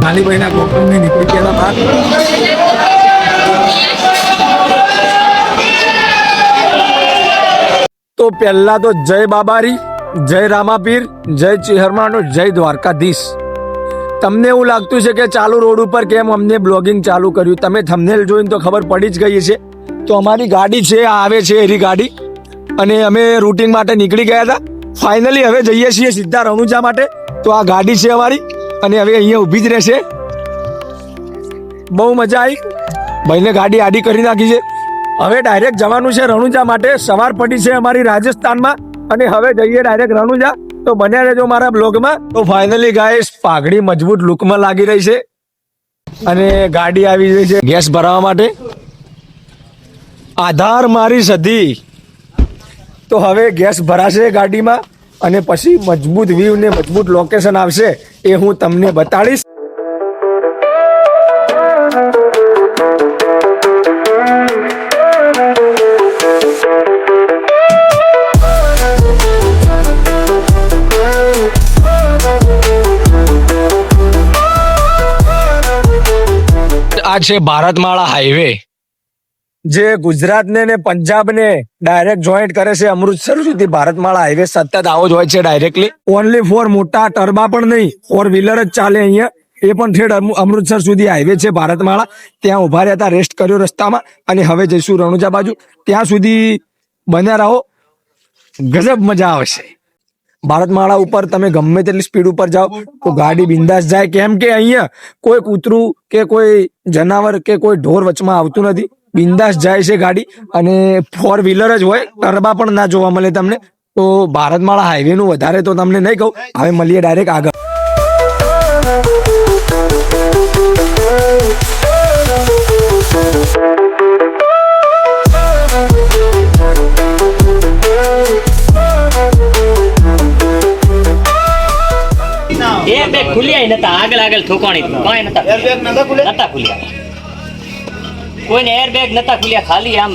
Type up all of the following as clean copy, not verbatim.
કાલીભાઈના ગોકળની નીકળી ગયા બાદ તો પહેલા તો જય બાબારી, જય રામાપીર, જય ચિહરમાનો, જય દ્વારકાધીશ. તમને એવું લાગતું છે કે ચાલુ રોડ ઉપર કેમ અમને બ્લોગિંગ ચાલુ કર્યું? તમે થંબનેલ જોઈને તો ખબર પડી જ ગઈ છે. તો અમારી ગાડી છે, આ આવે છે એરી ગાડી, અને અમે રૂટિંગ માટે નીકળી ગયા હતા. ફાઇનલી હવે જઈએ છીએ સીધા રણુજા માટે. તો આ ગાડી છે અમારી, અને હવે અહીંયા ઊભી જ રહેશે. બહુ મજા આવી, ભાઈને ગાડી આડી કરી નાખી છે. હવે ડાયરેક્ટ જવાનું છે રણુજા માટે. સવાર પડી છે અમારી રાજસ્થાનમાં, અને હવે જઈએ ડાયરેક્ટ રણુજા. તો બન્યા રહેજો મારા બ્લોગમાં. તો ફાઇનલી ગાઈસ, પાઘડી મજબૂત લુકમાં લાગી રહી છે, અને ગાડી આવી રહી છે ગેસ ભરાવા માટે. આધાર મારી સધી. તો હવે ગેસ ભરાશે ગાડીમાં, અને પછી મજબૂત વ્યૂ ને મજબૂત લોકેશન આવશે, એ હું તમને બતાડીશ. આ છે ભારતમાળા હાઈવે, જે ગુજરાતને ને પંજાબને ડાયરેક્ટ જોઈન્ટ કરે છે અમૃતસર સુધી. ભારતમાળા હાઈવે સતત આવો જ હોય છે ડાયરેક્ટલી. ઓનલી ફોર મોટા ટર્બા પણ નહીં, 4 વ્હીલર જ ચાલે અહીંયા. એ પણ ઠેઠ અમૃતસર સુધી હાઈવે છે ભારતમાળા. ત્યાં ઉભા રહ્યા હતા, રેસ્ટ કર્યો રસ્તામાં, અને હવે જઈશું રણુજા બાજુ. ત્યાં સુધી બન્યા રહો, ગજબ મજા આવશે. ભારતમાળા ઉપર તમે ગમે તેટલી સ્પીડ ઉપર જાઓ તો ગાડી બિંદાસ જાય, કેમ કે અહીંયા કોઈ કૂતરું કે કોઈ જનાવર કે કોઈ ઢોર વચમાં આવતું નથી. બિંદાસ જાય છે ગાડી, અને 4 વ્હીલર જ હોય, ટર્બા પણ ના જોવા મળે તમને. તો ભારતમાળા હાઈવે નું વધારે તો તમને નહીં કહું. હવે મળીએ ડાયરેક્ટ આગળ. એ બેગ ખુલ્યા નતા, આગળ આગળ ઠોકાણી કોઈ નતા, એરબેગ નતા ખુલ્યા, કોઈને એરબેગ નતા ખુલ્યા, ખાલી આમ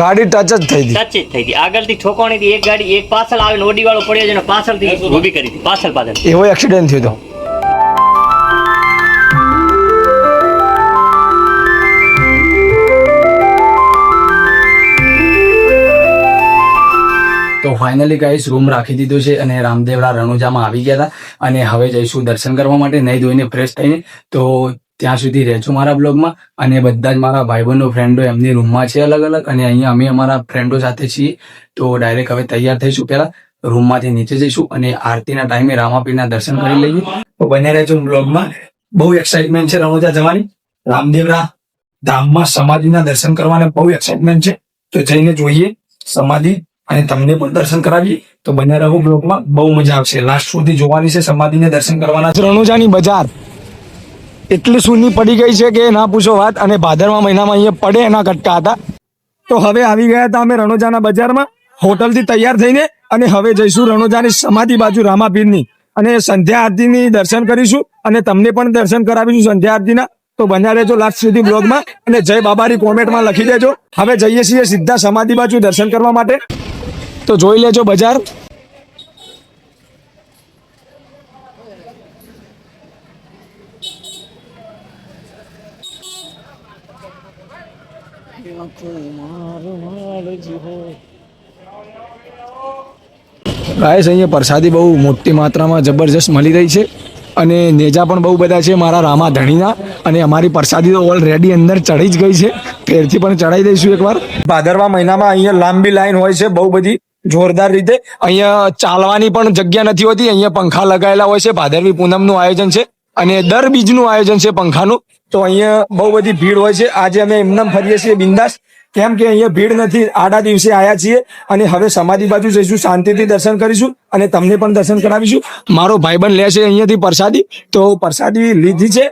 ગાડી ટચ જ થઈ ટચ જ થઈ હતી. આગળથી ઠોકાણી હતી એક ગાડી, એક પાછળ આવીને ઓડી વાળો પડ્યો છે, પાછળથી ઊભી કરી હતી, પાછળ. એવો એક્સિડન્ટ થયો હતો. તો ફાઇનલી ગાઈસ, રૂમ રાખી દીધો છે, અને રામદેવરા રણુજામાં આવી ગયા હતા, અને હવે જઈશું દર્શન કરવા માટે, નહીં ધોઈને ફ્રેશ થઈને. તો ત્યાં સુધી રહેજો મારા બ્લોગમાં, અને બધા જ મારા ભાઈબંધો ફ્રેન્ડો એમની રૂમમાં છે અલગ અલગ, અને અહીંયા અમે અમારા ફ્રેન્ડો સાથે છીએ. તો ડાયરેક્ટ હવે તૈયાર થઈશું, પહેલા રૂમમાંથી નીચે જઈશું, અને આરતીના ટાઈમે રામાપીરના દર્શન કરી લઈએ. તો બને રહેજો બ્લોગમાં. બહુ એક્સાઇટમેન્ટ છે રણુજા જવાની. રામદેવરા ધામમાં સમાધિના દર્શન કરવાના બહુ એક્સાઇટમેન્ટ છે. તો જઈને જોઈએ સમાધિ, અને તમને પણ દર્શન કરાવીએ. તો બને રહો બ્લોગમાં, બહુ મજા આવશે. લાસ્ટ સુધી જોવાની છે, સમાધિને દર્શન કરવાના. રણુજાની બજાર એટલી સૂની પડી ગઈ છે કે ના પૂછો વાત, અને ભાદરવા મહિનામાં અહીંયા પડે એના કટકા હતા. તો હવે આવી ગયા હતા અમે રણુજાના બજારમાં હોટલથી તૈયાર થઈને, અને હવે જઈશું રણુજાની સમાધિ બાજુ રામાપીરની, અને સંધ્યા આરતીની દર્શન કરીશું, અને તમને પણ દર્શન કરાવીશું સંધ્યા આરતીના. તો બન્યા રહેજો લાસ્ટ સુધી બ્લોગમાં, અને જય બાબારી કોમેન્ટમાં લખી દેજો. હવે જઈએ છીએ સીધા સમાધિ બાજુ દર્શન કરવા માટે. તો જોઈ લેજો બજાર. ગાઈસ, અહીંયા પ્રસાદી બહુ મોટી માત્રામાં જબરજસ્ત મળી રહી છે, અને નેજા પણ બહુ બધા છે મારા રામા ધણીના, અને અમારી પ્રસાદી તો ઓલરેડી અંદર ચડી જ ગઈ છે. ફેરથી પણ ચડાવી દઈશું એકવાર. ભાદરવા મહિનામાં અહીંયા લાંબી લાઈન હોય છે, બહુ બધી જોરદાર રીતે. અહીંયા ચાલવાની પણ જગ્યા નથી હોતી, અહીંયા પંખા લગાવેલા હોય છે. ભાદરવી પૂનમનું આયોજન છે, અને દર બીજનું આયોજન છે પંખાનું. તો અહીંયા બહુ બધી ભીડ હોય છે. આજે અમે એમનેમ ફરીએ છીએ બિંદાસ, કેમ કે અહીંયા ભીડ નથી. આડા દિવસે આવ્યા છીએ, અને હવે સમાધિ બાજુ જઈશું, શાંતિથી દર્શન કરીશું, અને તમને પણ દર્શન કરાવીશું. મારો ભાઈબંધ લે છે અહીંયાથી પ્રસાદી, તો પ્રસાદી લીધી છે,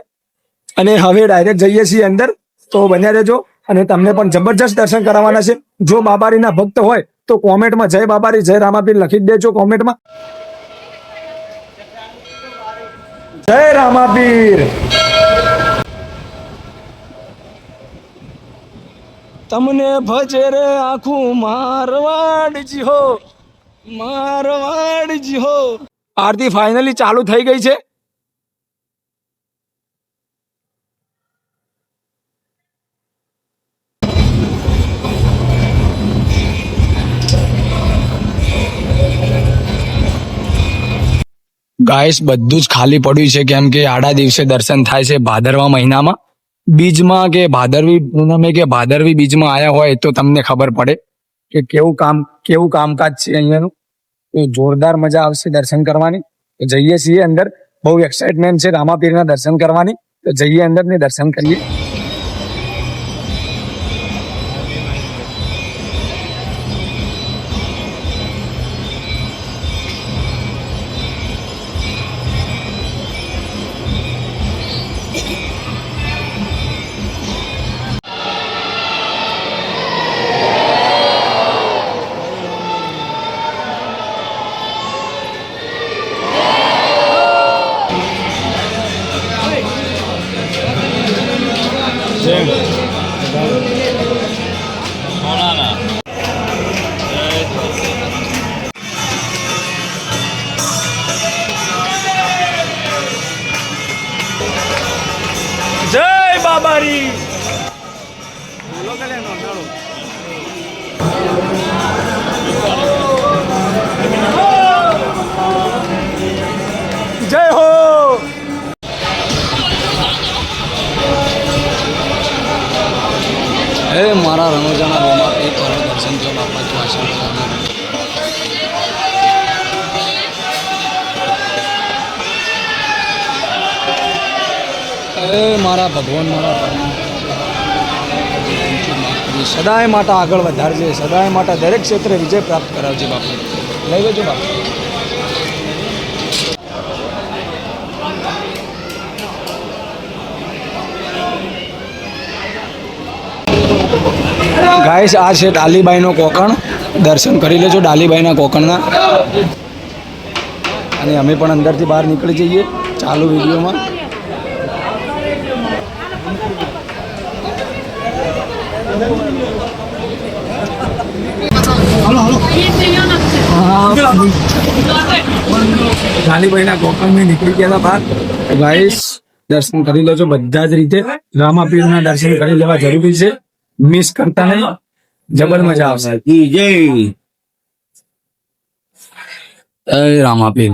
અને હવે ડાયરેક્ટ જઈએ છીએ અંદર. તો બન્યા રહેજો, અને તમને પણ જબરજસ્ત દર્શન કરાવવાના છે. જો બાબારીના ભક્ત હોય તો કોમેન્ટમાં જય બાબારી, જય રામાપીર લખી દેજો કોમેન્ટમાં. જય રામાપીર. તમને ભજે રે આખું મારવાડજી હો, મારવાડજી હો. આરતી ફાઇનલી ચાલુ થઈ ગઈ છે. ગાઈસ બધું જ ખાલી પડ્યું છે કેમ કે આડા દિવસે દર્શન થાય છે ભાદરવા મહિનામાં. બીજમાં કે ભાદરવી પૂનમે કે ભાદરવી બીજમાં આયા હોય તો તમને ખબર પડે કે કેવું કામકાજ છે અહીંયાનું. તો જોરદાર મજા આવશે દર્શન કરવાની. તો જઈએ છીએ અંદર. બહુ એક્સાઇટમેન્ટ છે રામાપીરના દર્શન કરવાની. તો જઈએ અંદર ને દર્શન કરીએ. જય બાબારી. જય હો. મારા રણોજાના રોમાં એક કરોડ દર્શન જો બાપા તું આશીર્વાદ આપે. મારા ભગવાન મારા સદાય માટે આગળ વધારજે. સદાય માટે દરેક ક્ષેત્રે વિજય પ્રાપ્ત કરાવજે બાપુ. લઈ લેજો બાપુ. ગાઈસ આ છે ડાલીબાઈનો કોકણ. દર્શન કરી લેજો ડાલીબાઈના કોકણના. અને અમે પણ અંદરથી બહાર નીકળી જઈએ ચાલુ વિડીયોમાં. ડાલીબાઈના કોકણમાં નીકળી ગયા બહાર. ગાઈસ દર્શન કરી લેજો બધા જ રીતે. રામાપીરના દર્શન કરી લેવા જરૂરી છે. મિસ કરતા નહીં. જબર મજા આવશે. જય રામાપીર.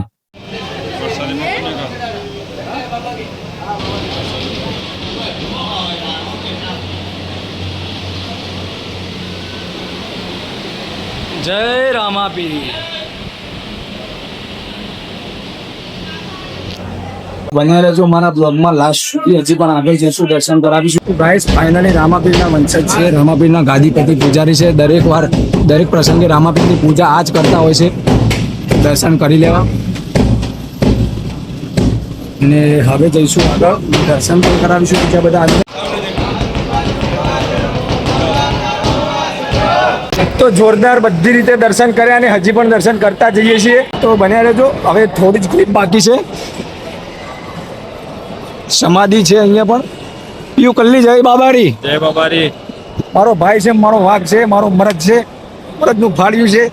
જય રામાપીર. બન્યા રહેજો મારા બ્લોગમાં લાસ્ટ સુધી. હજી પણ આગળ જઈશું દર્શન કરાવીશું. ગાઈસ ફાઇનલી રામાપીરના વંશજ છે. રામાપીરના ગાદીપતિ પૂજારી છે. દરેક પ્રસંગે રામાપીરની પૂજા આ જ કરતા હોય છે. દર્શન કરી લેવા. અને હવે જઈશું આગળ. દર્શન પણ કરાવીશું બીજા બધા. તો જોરદાર બધી રીતે દર્શન કર્યા અને હજી પણ દર્શન કરતા જઈએ છીએ. તો બન્યા રહેજો. હવે થોડી જ ક્લિપ બાકી છે. સમાધિ છે અહીંયા પણ. પીયુ કલ્લી જય બાબારી. જય બાબારી. મારો ભાઈ છે, મારો વાઘ છે, મારો મરદ છે. મરદનું ફાળ્યું છે.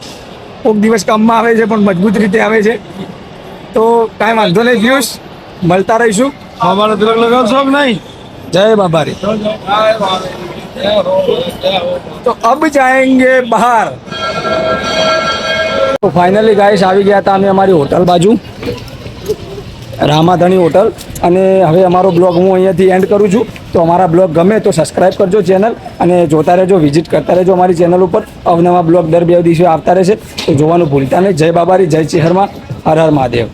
કોઈક દિવસ કામમાં આવે છે પણ મજબૂત રીતે આવે છે. તો કાંઈ વાંધો નહીં પિયુષ. મળતા રહીશું. અમારો તિલક લગાવશો કે નહીં? જય બાબારી. તો અબ જાએંગે બહાર. તો ફાઇનલી ગાઈસ આવી ગયા હતા અમે અમારી હોટલ બાજુ, રામાધણી હોટલ. અને હવે અમારો બ્લોગ હું અહીંયાથી એન્ડ કરું છું. તો અમારા બ્લોગ ગમે તો સબસ્ક્રાઈબ કરજો ચેનલ. અને જોતા રહેજો, વિઝિટ કરતા રહેજો અમારી ચેનલ ઉપર. અવનવા બ્લોગ દર 2 દિવસે આવતા રહેશે. તો જોવાનું ભૂલતા નહીં. જય બાબારી, જય ચેહરમાં, હર હર મહાદેવ.